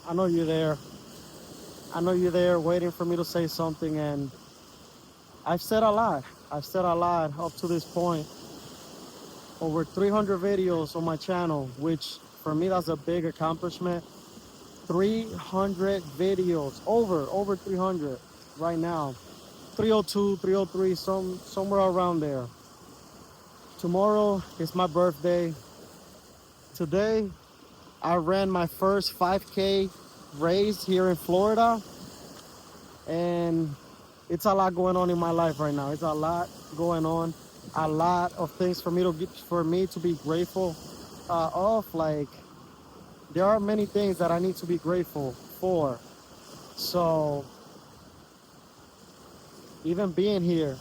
I know you're there. I know you're there waiting for me to say something, and I've said a lot. I've said a lot up to this point. Over 300 videos on my channel, which for me that's a big accomplishment. 300 videos, over 300 right now. 302, 303, somewhere around there. Tomorrow is my birthday. Today I ran my first 5K race here in Florida, and it's a lot going on in my life right now. It's a lot going on, a lot of things for me to be grateful of. Like, there are many things that I need to be grateful for. So even being here,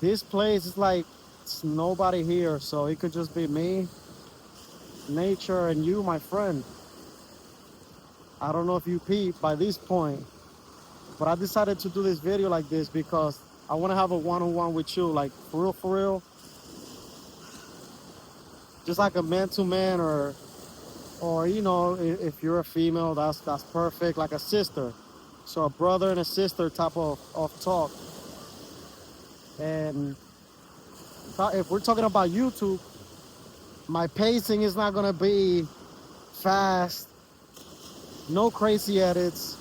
this place is like it's nobody here, so it could just be me, nature, and you, my friend. I don't know if you peep by this point, but I decided to do this video like this because I want to have a one-on-one with you, like for real, just like a man-to-man, or if you're a female, that's perfect, like a sister. So a brother and a sister type of talk. And if we're talking about YouTube, my pacing is not gonna be fast, no crazy edits.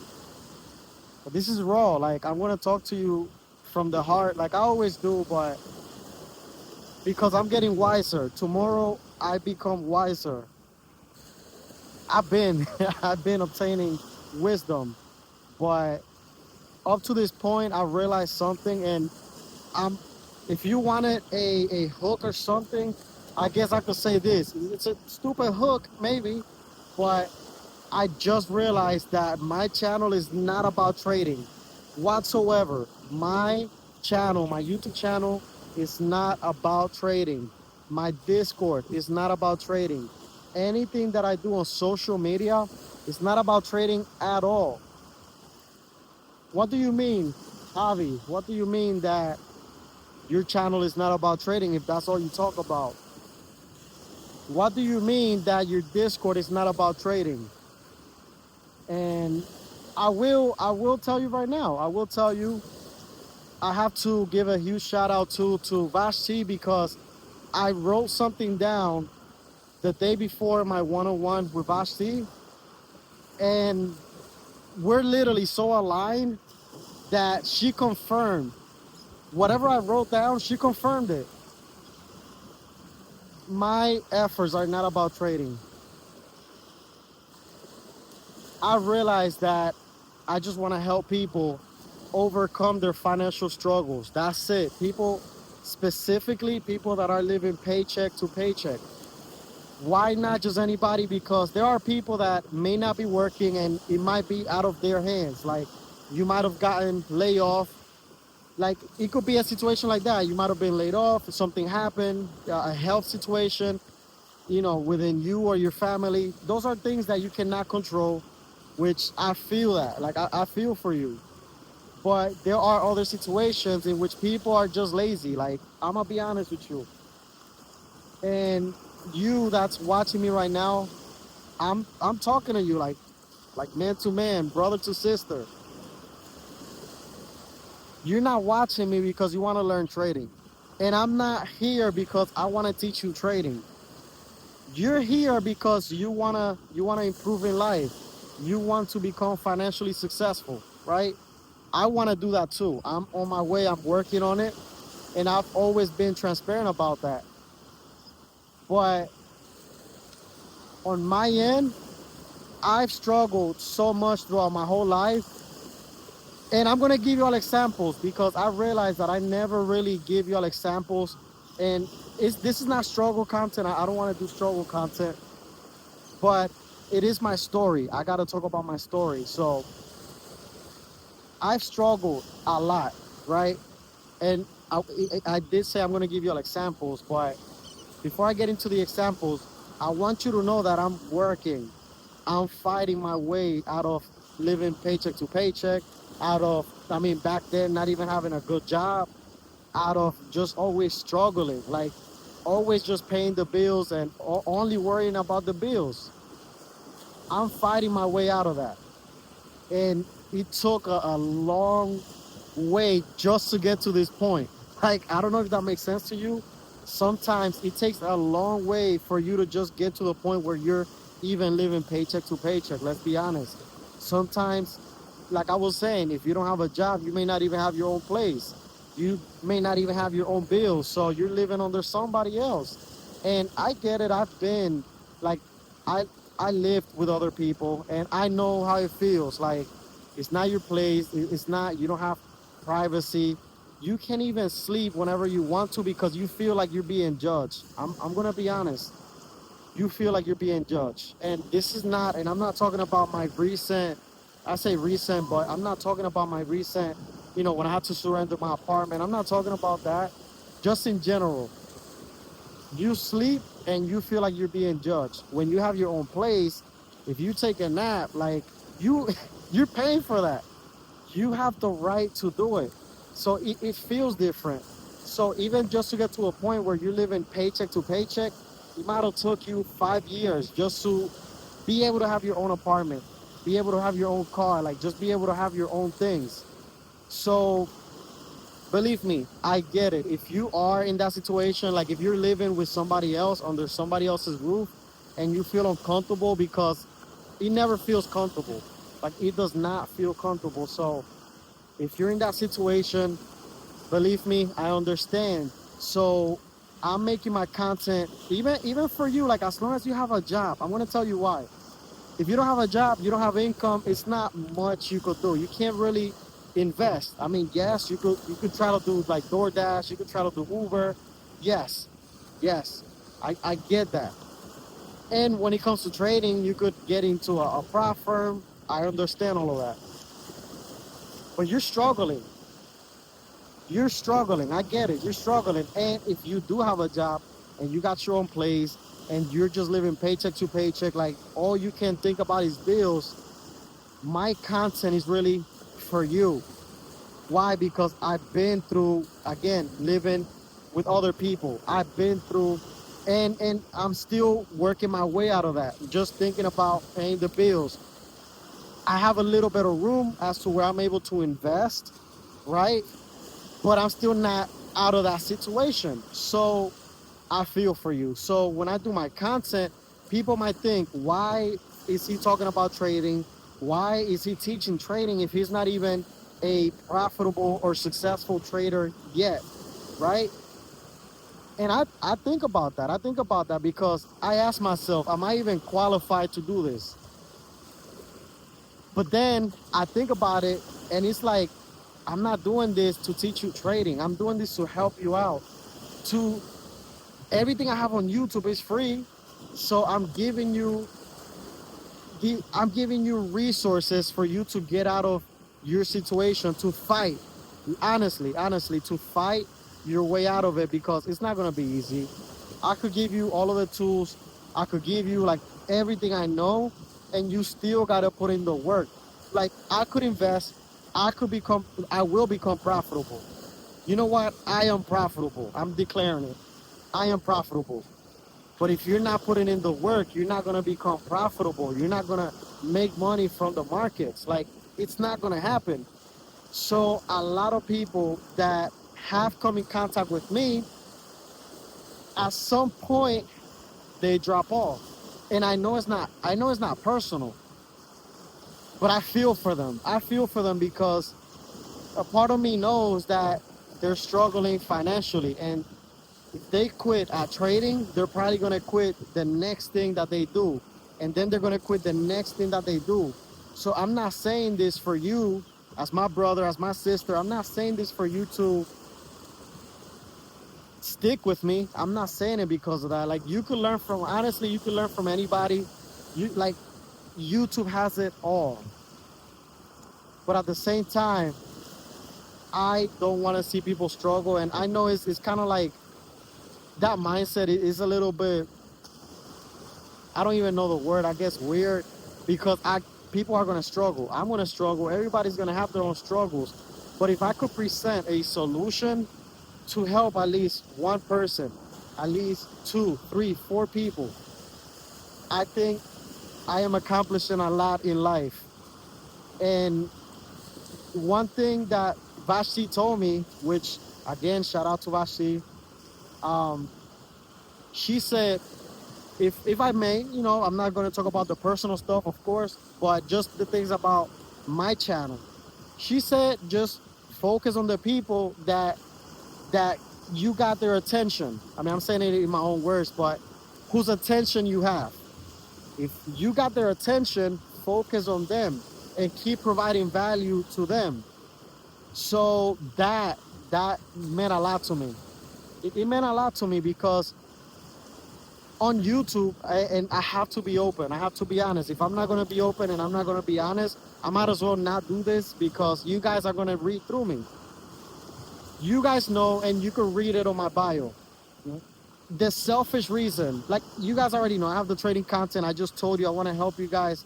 But this is raw. Like, I'm gonna talk to you from the heart, like I always do, but because I'm getting wiser. Tomorrow I become wiser. I've been I've been obtaining wisdom, but up to this point I realized something, and I'm if you wanted a hook or something, I guess I could say this. It's a stupid hook, maybe, but I just realized that my channel is not about trading whatsoever. My channel, my YouTube channel, is not about trading. My Discord is not about trading. Anything that I do on social media is not about trading at all. What do you mean, Javi? What do you mean that your channel is not about trading if that's all you talk about? What do you mean that your Discord is not about trading? And I will tell you right now. I will tell you, I have to give a huge shout out to Vashti, because I wrote something down the day before my one-on-one with Vashti, and we're literally so aligned that she confirmed whatever I wrote down. She confirmed it. My efforts are not about trading. I realized that I just want to help people overcome their financial struggles. That's it. People, specifically people that are living paycheck to paycheck. Why not just anybody? Because there are people that may not be working and it might be out of their hands. Like, you might have gotten laid off. Like, it could be a situation like that. You might have been laid off, something happened, a health situation, within you or your family. Those are things that you cannot control, which I feel that. Like, I feel for you. But there are other situations in which people are just lazy. Like, I'm gonna be honest with you. And you that's watching me right now, I'm talking to you like man to man, brother to sister. You're not watching me because you want to learn trading. And I'm not here because I want to teach you trading. You're here because you wanna improve in life. You want to become financially successful, right? I want to do that too. I'm on my way. I'm working on it, and I've always been transparent about that. But on my end, I've struggled so much throughout my whole life, and I'm gonna give you all examples because I realized that I never really give you all examples, and this is not struggle content. I don't want to do struggle content, but it is my story. I gotta talk about my story. So I've struggled a lot, right? And I did say I'm going to give you all examples, but before I get into the examples, I want you to know that I'm working. I'm fighting my way out of living paycheck to paycheck, back then, not even having a good job, out of just always struggling, like always just paying the bills and only worrying about the bills. I'm fighting my way out of that. And it took a long way just to get to this point. Like, I don't know if that makes sense to you. Sometimes it takes a long way for you to just get to the point where you're even living paycheck to paycheck. Let's be honest. Sometimes, like I was saying, if you don't have a job, you may not even have your own place. You may not even have your own bills. So you're living under somebody else. And I get it. I've been like, I I lived with other people, and I know how it feels. Like, it's not your place. It's not. You don't have privacy. You can't even sleep whenever you want to because you feel like you're being judged. I'm gonna be honest. You feel like you're being judged, and this is not. And I'm not talking about my recent. I say recent, but I'm not talking about my recent. When I had to surrender my apartment. I'm not talking about that. Just in general, you sleep and you feel like you're being judged. When you have your own place, if you take a nap, like you, you're paying for that. You have the right to do it. So it feels different. So even just to get to a point where you're living paycheck to paycheck, it might have took you 5 years just to be able to have your own apartment, be able to have your own car, like just be able to have your own things. So believe me, I get it. If you are in that situation, like if you're living with somebody else under somebody else's roof and you feel uncomfortable because it never feels comfortable. Like it does not feel comfortable. So if you're in that situation, believe me, I understand. So I'm making my content even for you, like as long as you have a job, I'm gonna tell you why. If you don't have a job, you don't have income, it's not much you could do. You can't really invest. I mean, yes, you could try to do like DoorDash, you could try to do Uber. Yes, yes, I get that. And when it comes to trading, you could get into a prop firm. I understand all of that. But you're struggling. You're struggling. I get it. You're struggling. And if you do have a job and you got your own place and you're just living paycheck to paycheck, like all you can think about is bills, my content is really for you. Why? Because I've been through, again, living with other people. I've been through, and I'm still working my way out of that. Just thinking about paying the bills. I have a little bit of room as to where I'm able to invest, right? But I'm still not out of that situation. So I feel for you. So when I do my content, people might think, why is he talking about trading? Why is he teaching trading if he's not even a profitable or successful trader yet? Right? And I think about that. I think about that because I ask myself, am I even qualified to do this? But then I think about it and it's like, I'm not doing this to teach you trading. I'm doing this to help you out. To Everything I have on YouTube is free. So I'm giving you resources for you to get out of your situation, to fight. Honestly, to fight your way out of it because it's not gonna be easy. I could give you all of the tools. I could give you like everything I know, and you still gotta put in the work. Like I could invest. I will become profitable. You know what? I am profitable. I'm declaring it. I am profitable. But if you're not putting in the work, you're not gonna become profitable. You're not gonna make money from the markets. Like it's not gonna happen. So a lot of people that have come in contact with me, at some point they drop off. And I know it's not personal, but I feel for them. I feel for them because a part of me knows that they're struggling financially, and if they quit at trading, they're probably gonna quit the next thing that they do, and then they're gonna quit the next thing that they do. So I'm not saying this for you, as my brother, as my sister. I'm not saying this for you to stick with me. I'm not saying it because of that. Like you could learn from, honestly, you could learn from anybody. You like YouTube has it all, but at the same time, I don't want to see people struggle, and I know it's kind of like that mindset is a little bit, I don't even know the word, I guess weird, because I people are gonna struggle. I'm gonna struggle. Everybody's gonna have their own struggles. But if I could present a solution to help at least one person, at least two, three, four people, I think I am accomplishing a lot in life. And one thing that Vashti told me, which again, shout out to Vashti, um, she said, if I may, I'm not going to talk about the personal stuff, of course, but just the things about my channel. She said, just focus on the people that you got their attention. I mean, I'm saying it in my own words, but whose attention you have. If you got their attention, focus on them and keep providing value to them. So that meant a lot to me. It meant a lot to me because on YouTube, and I have to be open. I have to be honest. If I'm not going to be open and I'm not going to be honest, I might as well not do this because you guys are going to read through me. You guys know, and you can read it on my bio. The selfish reason, like you guys already know, I have the trading content. I just told you I want to help you guys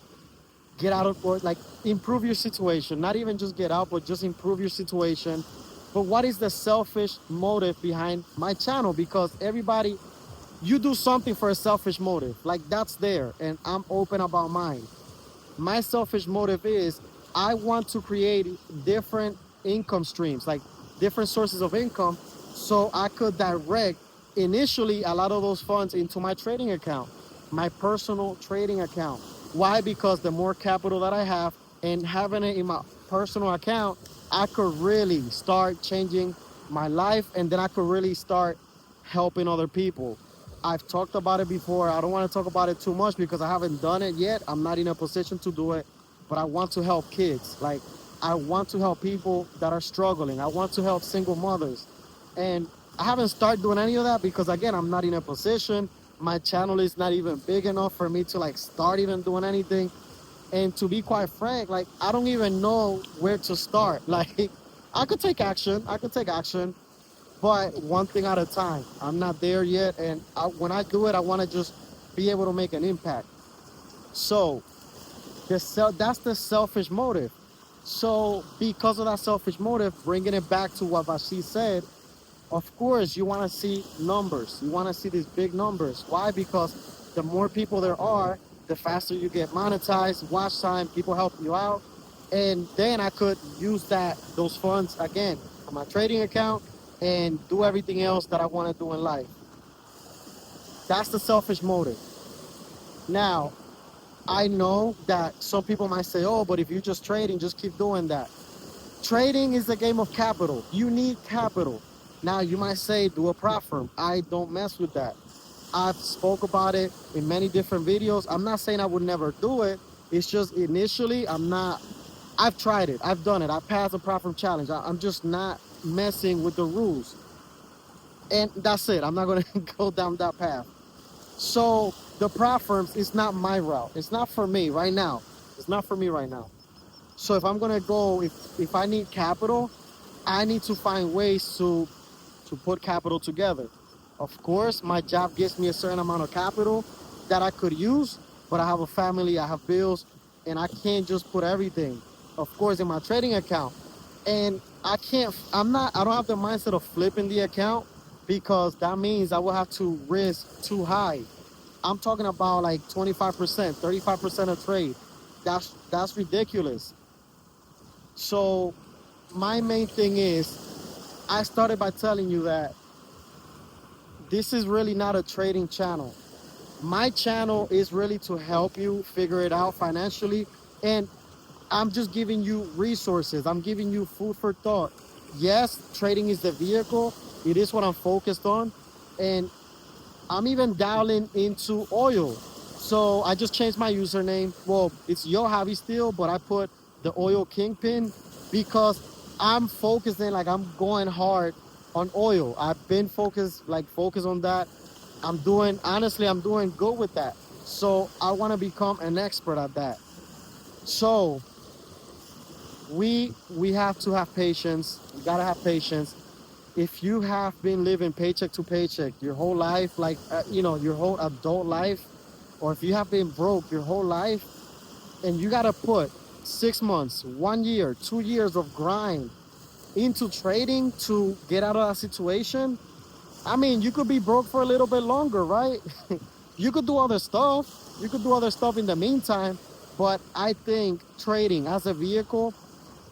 get out of, or like improve your situation. Not even just get out, but just improve your situation. But what is the selfish motive behind my channel? Because everybody, you do something for a selfish motive. Like that's there, and I'm open about mine. My selfish motive is I want to create different income streams, like different sources of income, so I could direct initially a lot of those funds into my trading account, my personal trading account. Why? Because the more capital that I have and having it in my personal account, I could really start changing my life, and then I could really start helping other people. I've talked about it before. I don't want to talk about it too much because I haven't done it yet. I'm not in a position to do it, but I want to help kids. Like, I want to help people that are struggling. I want to help single mothers. And I haven't started doing any of that because, again, I'm not in a position. My channel is not even big enough for me to like start even doing anything. And to be quite frank, like, I don't even know where to start. Like, I could take action. But one thing at a time. I'm not there yet, and when I do it, I want to just be able to make an impact. So that's the selfish motive. So because of that selfish motive, bringing it back to what Vashi said, of course you want to see numbers. You want to see these big numbers. Why? Because the more people there are, the faster you get monetized, watch time, people help you out, and then I could use those funds again for my trading account and do everything else that I want to do in life. That's the selfish motive. Now, I know that some people might say, oh, but if you're just trading, just keep doing that. Trading is a game of capital. You need capital. Now, you might say, do a prop firm. I don't mess with that. I've spoke about it in many different videos. I'm not saying I would never do it. It's just initially, I've tried it. I've done it. I passed the prop firm challenge. I'm just not messing with the rules. And that's it. I'm not going to go down that path. So the prop firms is not my route. It's not for me right now. It's not for me right now. So if I'm going to go, if I need capital, I need to find ways to put capital together. Of course, my job gives me a certain amount of capital that I could use, but I have a family, I have bills, and I can't just put everything, of course, in my trading account. And I don't have the mindset of flipping the account because that means I will have to risk too high. I'm talking about like 25%, 35% of trade. That's ridiculous. So my main thing is, I started by telling you that this is really not a trading channel. My channel is really to help you figure it out financially, and I'm just giving you resources. I'm giving you food for thought. Yes, trading is the vehicle. It is what I'm focused on, and I'm even dialing into oil. So I just changed my username. Well, it's Yo Hobby still, but I put the Oil Kingpin because I'm focusing, like I'm going hard on oil. I've been focused on that. I'm doing good with that. So I want to become an expert at that. So we have to have patience. We gotta have patience. If you have been living paycheck to paycheck your whole life, like your whole adult life, or if you have been broke your whole life, and you gotta put 6 months, 1 year, 2 years of grind into trading to get out of that situation, I mean, you could be broke for a little bit longer, right? You could do other stuff. You could do other stuff in the meantime, but I think trading as a vehicle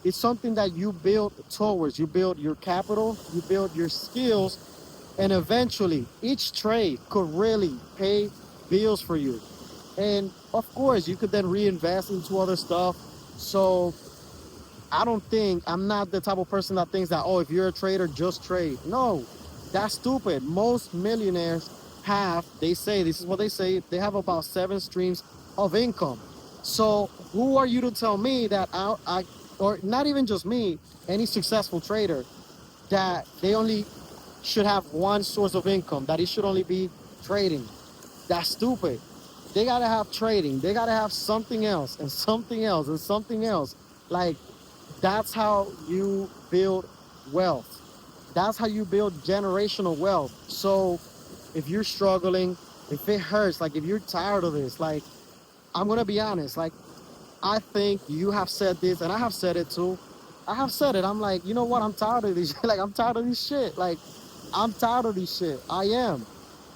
is something that you build towards. You build your capital, you build your skills, and eventually each trade could really pay bills for you. And of course, you could then reinvest into other stuff. So I don't think, I'm not the type of person that thinks that, oh, if you're a trader, just trade. No, that's stupid. Most millionaires have, they say, this is what they have about 7 streams of income. So who are you to tell me that or not even just me, any successful trader, that they only should have one source of income, that it should only be trading? That's stupid. They gotta have trading. They gotta have something else and something else and something else. Like, that's how you build wealth. That's how you build generational wealth. So if you're struggling, if it hurts, like if you're tired of this, like, I'm gonna be honest, like, I think you have said this and I have said it too. I have said it. I'm like, you know what? I'm tired of this. Like, I'm tired of this shit. Like, I'm tired of this shit. I am.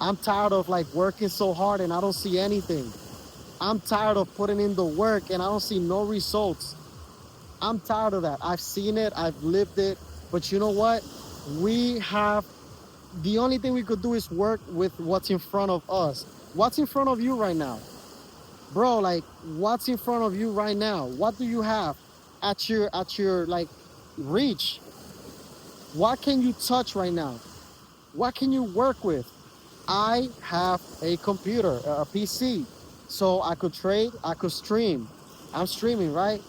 I'm tired of like working so hard and I don't see anything. I'm tired of putting in the work and I don't see no results. I'm tired of that. I've seen it, I've lived it. But you know what? We have, the only thing we could do is work with what's in front of us. What's in front of you right now? Bro, like, what's in front of you right now? What do you have at your like reach? What can you touch right now? What can you work with? I have a computer, a PC, so I could trade, I could stream. I'm streaming, right?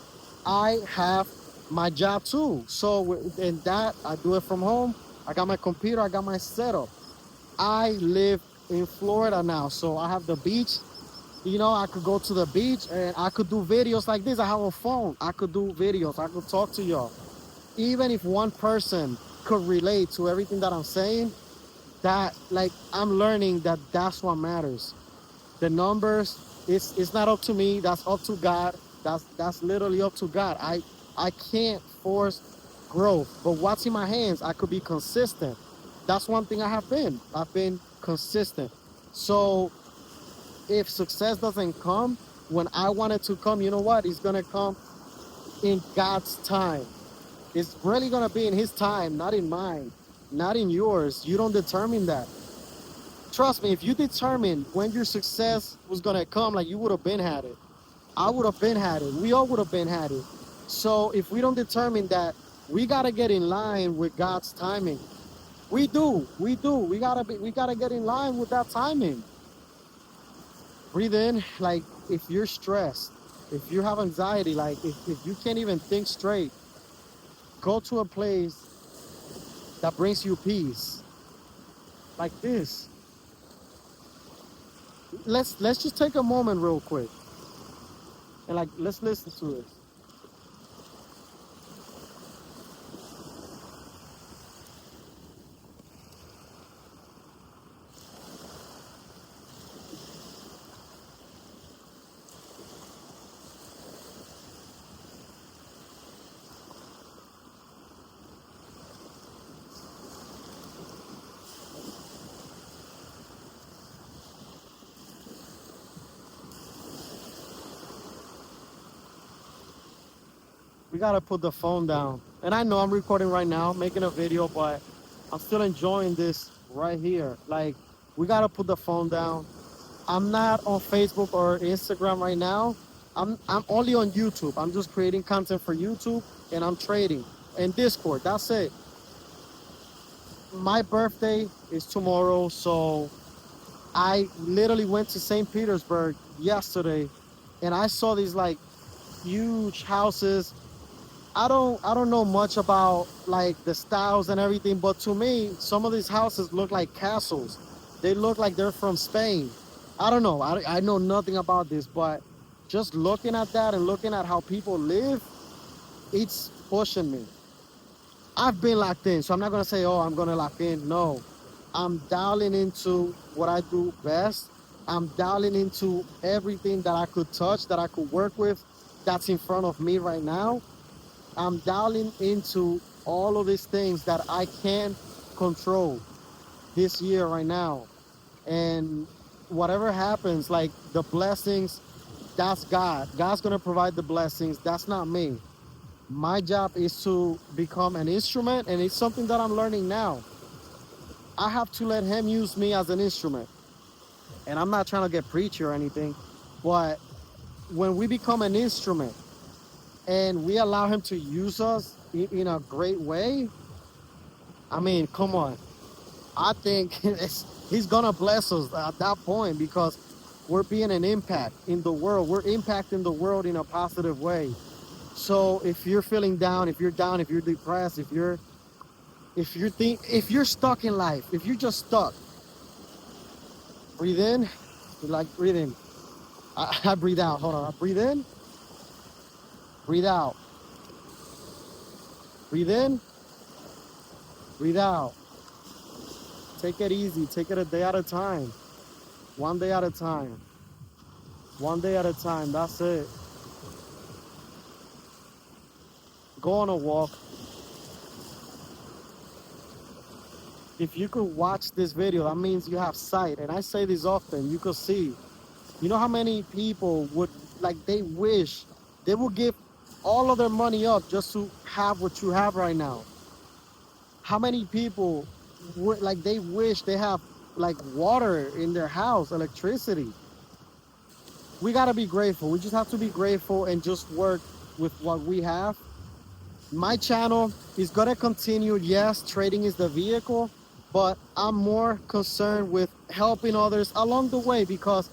I have my job too. So in that, I do it from home. I got my computer, I got my setup. I live in Florida now, so I have the beach. You know, I could go to the beach and I could do videos like this. I have a phone. I could do videos. I could talk to y'all. Even if one person could relate to everything that I'm saying, that, like, I'm learning that that's what matters. The numbers, it's not up to me, that's up to God. That's literally up to God. I can't force growth, but what's in my hands, I could be consistent. That's one thing I've been consistent. So if success doesn't come when I want it to come, you know what, it's gonna come in God's time. It's really gonna be in his time, not in mine, not in yours. You don't determine that. Trust me, if you determined when your success was gonna come, like, you would have been had it. I would have been had it. We all would have been had it. So if we don't determine that, we gotta get in line with God's timing. We do. We do. We gotta get in line with that timing. Breathe in, like, if you're stressed, if you have anxiety, like, if you can't even think straight, go to a place that brings you peace. Like this. Let's just take a moment real quick and, like, let's listen to it. We gotta put the phone down. And I know I'm recording right now, making a video, but I'm still enjoying this right here. Like, we gotta put the phone down. I'm not on Facebook or Instagram right now. I'm only on YouTube. I'm just creating content for YouTube and I'm trading. And Discord, that's it. My birthday is tomorrow, so I literally went to St. Petersburg yesterday and I saw these like huge houses. I don't know much about like the styles and everything, but to me, some of these houses look like castles. They look like they're from Spain. I don't know. I know nothing about this, but just looking at that and looking at how people live, it's pushing me. I've been locked in, so I'm not gonna say, oh, I'm gonna lock in. No, I'm dialing into what I do best. I'm dialing into everything that I could touch, that I could work with, that's in front of me right now. I'm dialing into all of these things that I can control this year right now. And whatever happens, like the blessings, that's God. God's gonna provide the blessings. That's not me. My job is to become an instrument, and it's something that I'm learning now. I have to let Him use me as an instrument. And I'm not trying to get preachy or anything, but when we become an instrument and we allow Him to use us in a great way, I mean, come on. I think He's gonna bless us at that point because we're being an impact in the world. We're impacting the world in a positive way. So if you're feeling down, if you're down, if you're depressed, if you're stuck in life, if you're just stuck, breathe in, like breathe in. I breathe out. Hold on. I breathe in, breathe out. Breathe in, breathe out. Take it easy. Take it a day at a time. One day at a time. One day at a time. That's it. Go on a walk. If you could watch this video, that means you have sight. And I say this often, you could see. You know how many people would, like, they wish they would give all of their money up just to have what you have right now? How many people would, like, they wish they have, like, water in their house, electricity? We gotta be grateful. We just have to be grateful and just work with what we have. My channel is gonna continue. Yes, trading is the vehicle, but I'm more concerned with helping others along the way because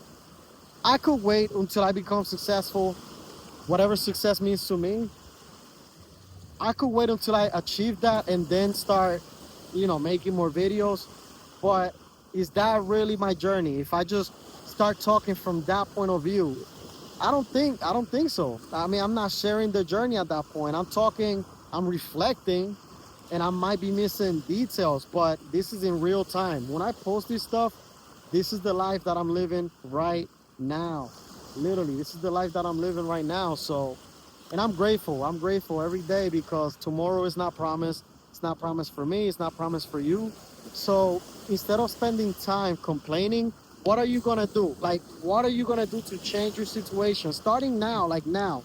I could wait until I become successful, whatever success means to me. I could wait until I achieve that and then start, making more videos. But is that really my journey? If I just start talking from that point of view, I don't think so. I mean, I'm not sharing the journey at that point. I'm reflecting, and I might be missing details, but this is in real time. When I post this stuff, this is the life that I'm living right now. Literally, this is the life that I'm living right now. So, and I'm grateful. I'm grateful every day because tomorrow is not promised. It's not promised for me. It's not promised for you. So instead of spending time complaining, what are you gonna do? Like, what are you gonna do to change your situation? Starting now, like now.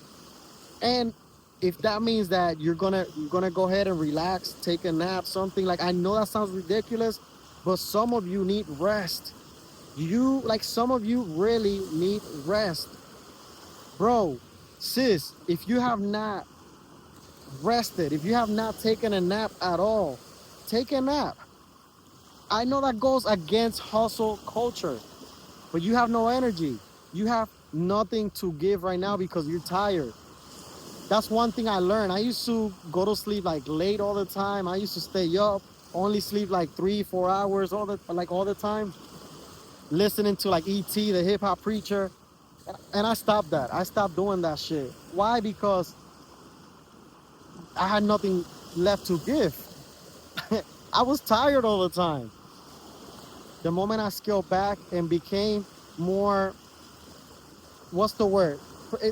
And if that means that you're gonna go ahead and relax, take a nap, something like, I know that sounds ridiculous, but some of you need rest. Some of you really need rest. Bro, sis, if you have not rested, if you have not taken a nap at all, take a nap. I know that goes against hustle culture, but you have no energy. You have nothing to give right now because you're tired. That's one thing I learned. I used to go to sleep like late all the time. I used to stay up, only sleep like 3-4 hours all the time, listening to like E.T., the hip hop preacher. And I stopped that. I stopped doing that shit. Why? Because I had nothing left to give. I was tired all the time. The moment I scaled back and became more, what's the word?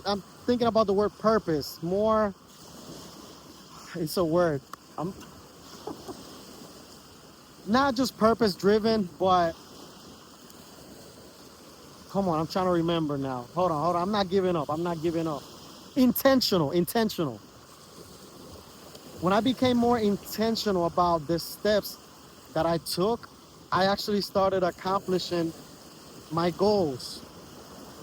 I'm thinking about the word purpose. More, it's a word. I'm not just purpose driven, but come on, I'm trying to remember now. Hold on. I'm not giving up. Intentional. When I became more intentional about the steps that I took, I actually started accomplishing my goals.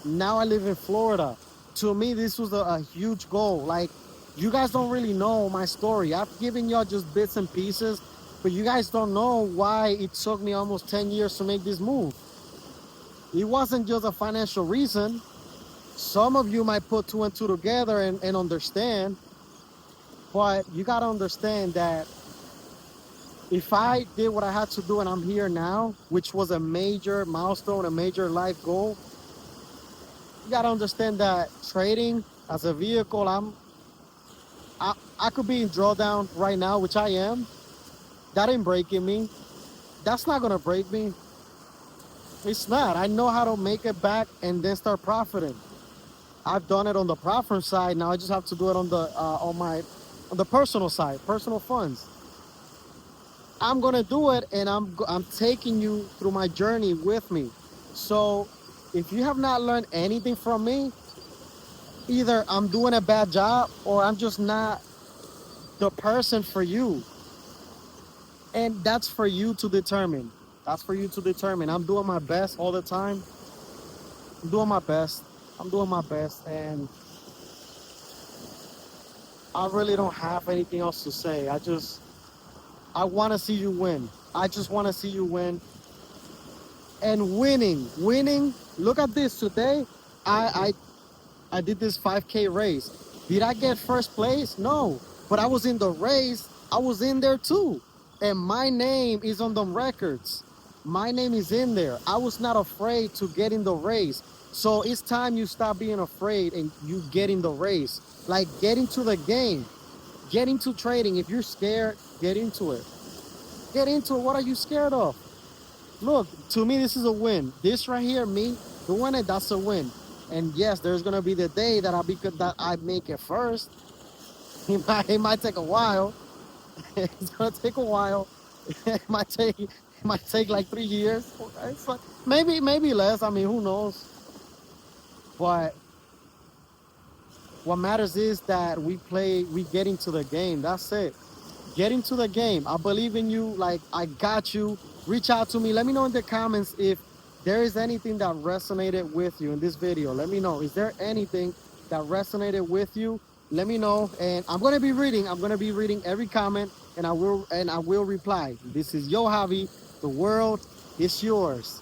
Now I live in Florida. To me, this was a huge goal. Like, you guys don't really know my story. I've given y'all just bits and pieces, but you guys don't know why it took me almost 10 years to make this move. It wasn't just a financial reason. Some of you might put two and two together and understand, but you gotta understand that if I did what I had to do and I'm here now, which was a major milestone, a major life goal, you gotta understand that trading as a vehicle, I could be in drawdown right now, which I am. That ain't breaking me. That's not gonna break me. It's not. I know how to make it back and then start profiting. I've done it on the profit side. Now I just have to do it on the personal side, personal funds. I'm gonna do it, and I'm taking you through my journey with me. So if you have not learned anything from me, either I'm doing a bad job or I'm just not the person for you. And that's for you to determine. That's for you to determine. I'm doing my best all the time. I'm doing my best. I'm doing my best. And I really don't have anything else to say. I want to see you win. I just want to see you win. And winning. Look at this today. I I did this 5K race. Did I get first place? No, but I was in the race. I was in there too, and my name is on the records. My name is in there. I was not afraid to get in the race. So it's time you stop being afraid and you get in the race. Like get into the game, get into trading. If you're scared, get into it. Get into it. What are you scared of? Look, to me, this is a win. This right here, me doing it, that's a win. And yes, there's gonna be the day that I make it first. It might take a while. It's gonna take a while. It might take like 3 years. It's like, maybe less. I mean, who knows? But what matters is that we get into the game. That's it. Get into the game. I believe in you. Like, I got you. Reach out to me. Let me know in the comments if there is anything that resonated with you in this video. Let me know. Is there anything that resonated with you? Let me know. And I'm gonna be reading. I'm gonna be reading every comment, and I will reply. This is Yo Javi. The world is yours.